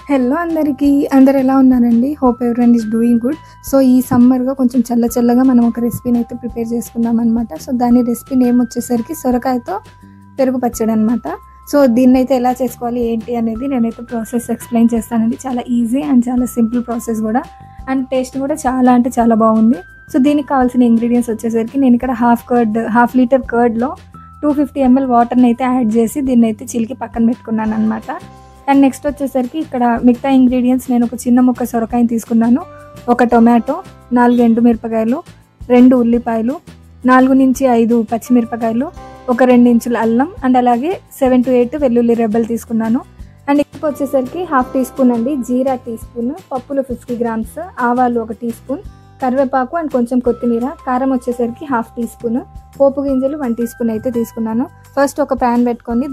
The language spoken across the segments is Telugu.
హలో అందరికీ, అందరు ఎలా ఉన్నారండి? Hope everyone is doing good. So ఈ సమ్మర్గా కొంచెం చల్లగా మనం ఒక రెసిపీని అయితే ప్రిపేర్ చేసుకుందాం అనమాట. సో దాని రెసిపీ నేమ్ వచ్చేసరికి సొరకాయతో పెరుగు పచ్చడి అనమాట. సో దీన్ని అయితే ఎలా చేసుకోవాలి ఏంటి అనేది నేనైతే ప్రాసెస్ ఎక్స్ప్లెయిన్ చేస్తానండి. చాలా ఈజీ అండ్ చాలా సింపుల్ ప్రాసెస్ కూడా, అండ్ టేస్ట్ కూడా చాలా అంటే చాలా బాగుంది. సో దీనికి కావాల్సిన ఇంగ్రీడియంట్స్ వచ్చేసరికి నేను ఇక్కడ హాఫ్ లీటర్ కర్డ్లో 250 ml వాటర్ని అయితే యాడ్ చేసి దీన్ని అయితే చిలికి పక్కన పెట్టుకున్నాను అనమాట. అండ్ నెక్స్ట్ వచ్చేసరికి ఇక్కడ మిగతా ఇంగ్రీడియంట్స్ నేను ఒక చిన్న ముక్క సొరకాయని తీసుకున్నాను, ఒక టొమాటో, 4 ఎండుమిరపకాయలు, 2 ఉల్లిపాయలు, 4 నుంచి 5 పచ్చిమిరపకాయలు, ఒక 2 ఇంచుల అల్లం, అండ్ అలాగే 7 to 8 వెల్లుల్లి రెబ్బలు తీసుకున్నాను. అండ్ ఇక్కడ వచ్చేసరికి 1/2 టీ స్పూన్ అండి జీరా, టీ స్పూన్ పప్పులు 50 grams, ఆవాలు 1 టీ స్పూన్, కరివేపాకు అండ్ కొంచెం కొత్తిమీర, కారం వచ్చేసరికి 1/2 టీ స్పూన్, పోపు గింజలు 1 టీ స్పూన్ అయితే తీసుకున్నాను. ఫస్ట్ ఒక ప్యాన్ పెట్టుకొని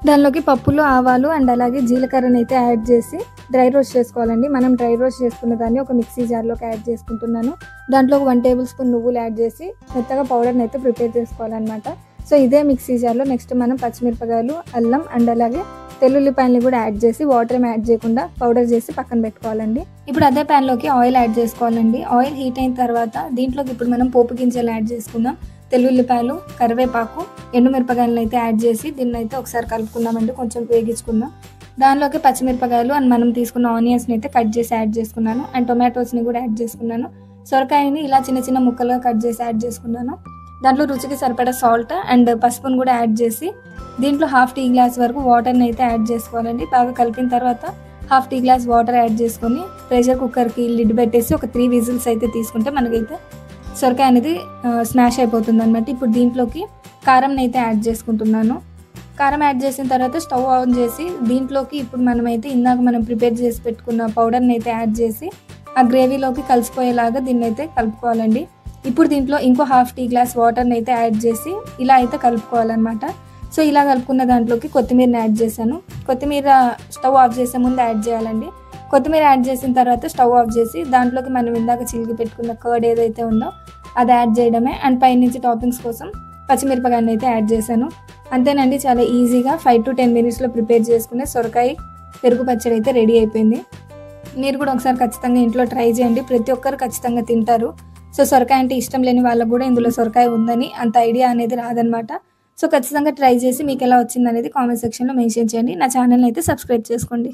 దానిలోకి పప్పులు, ఆవాలు అండ్ అలాగే జీలకర్రని అయితే యాడ్ చేసి డ్రై రోస్ట్ చేసుకోవాలండి. మనం డ్రై రోస్ట్ చేసుకున్న దాన్ని ఒక మిక్సీ జార్లోకి యాడ్ చేసుకుంటున్నాను. దాంట్లో ఒక 1 టేబుల్ స్పూన్ నువ్వులు యాడ్ చేసి మెత్తగా పౌడర్ని అయితే ప్రిపేర్ చేసుకోవాలన్నమాట. సో ఇదే మిక్సీ జార్లో నెక్స్ట్ మనం పచ్చిమిరపకాయలు, అల్లం అండ్ అలాగే తెల్లుల్లిపాయలని కూడా యాడ్ చేసి వాటర్ యాడ్ చేయకుండా పౌడర్ చేసి పక్కన పెట్టుకోవాలండి. ఇప్పుడు అదే ప్యాన్లోకి ఆయిల్ యాడ్ చేసుకోవాలండి. ఆయిల్ హీట్ అయిన తర్వాత దీంట్లోకి ఇప్పుడు మనం పోపు గింజలు యాడ్ చేసుకుందాం. తెల్లుల్లిపాయలు, కరివేపాకు, ఎండుమిరపకాయలను అయితే యాడ్ చేసి దీన్ని అయితే ఒకసారి కలుపుకుందామండి, కొంచెం వేగించుకుందాం. దానిలోకి పచ్చిమిరపకాయలు అండ్ మనం తీసుకున్న ఆనియన్స్ని అయితే కట్ చేసి యాడ్ చేసుకున్నాను, అండ్ టొమాటోస్ని కూడా యాడ్ చేసుకున్నాను. సొరకాయని ఇలా చిన్న చిన్న ముక్కలుగా కట్ చేసి యాడ్ చేసుకున్నాను. దాంట్లో రుచికి సరిపడా సాల్ట్ అండ్ పసుపును కూడా యాడ్ చేసి దీంట్లో 1/2 టీ గ్లాస్ వరకు వాటర్ని అయితే యాడ్ చేసుకోవాలండి. బాగా కలిపిన తర్వాత 1/2 టీ గ్లాస్ వాటర్ యాడ్ చేసుకొని ప్రెషర్ కుక్కర్కి లిడ్ పెట్టేసి ఒక 3 విజిల్స్ అయితే తీసుకుంటే మనకైతే సొరకాయ అనేది స్మాష్ అయిపోతుంది అనమాట. ఇప్పుడు దీంట్లోకి కారంని అయితే యాడ్ చేసుకుంటున్నాను. కారం యాడ్ చేసిన తర్వాత స్టవ్ ఆన్ చేసి దీంట్లోకి ఇప్పుడు మనమైతే ఇందాక మనం ప్రిపేర్ చేసి పెట్టుకున్న పౌడర్ని అయితే యాడ్ చేసి ఆ గ్రేవీలోకి కలిసిపోయేలాగా దీన్ని అయితే కలుపుకోవాలండి. ఇప్పుడు దీంట్లో ఇంకో 1/2 టీ గ్లాస్ వాటర్ని అయితే యాడ్ చేసి ఇలా అయితే కలుపుకోవాలన్నమాట. సో ఇలా కలుపుకున్న దాంట్లోకి కొత్తిమీరని యాడ్ చేశాను. కొత్తిమీర స్టవ్ ఆఫ్ చేసే ముందు యాడ్ చేయాలండి. కొత్తిమీర యాడ్ చేసిన తర్వాత స్టవ్ ఆఫ్ చేసి దాంట్లోకి మనం ఇందాక చిలికి పెట్టుకున్న కర్డ్ ఏదైతే ఉందో అది యాడ్ చేయడమే. అండ్ పైనుంచి టాపింగ్స్ కోసం పచ్చిమిరపకాయని అయితే యాడ్ చేశాను. అంతేనండి, చాలా ఈజీగా 5 to 10 minutesలో ప్రిపేర్ చేసుకునే సొరకాయ పెరుగు పచ్చడి అయితే రెడీ అయిపోయింది. మీరు కూడా ఒకసారి ఖచ్చితంగా ఇంట్లో ట్రై చేయండి, ప్రతి ఒక్కరు ఖచ్చితంగా తింటారు. సో సొరకాయ అంటే ఇష్టం లేని వాళ్ళకు కూడా ఇందులో సొరకాయ ఉందని అంత ఐడియా అనేది రాదనమాట. సో ఖచ్చితంగా ట్రై చేసి మీకు ఎలా వచ్చింది అనేది కామెంట్ సెక్షన్లో మెన్షన్ చేయండి. నా ఛానల్ని అయితే సబ్స్క్రైబ్ చేసుకోండి.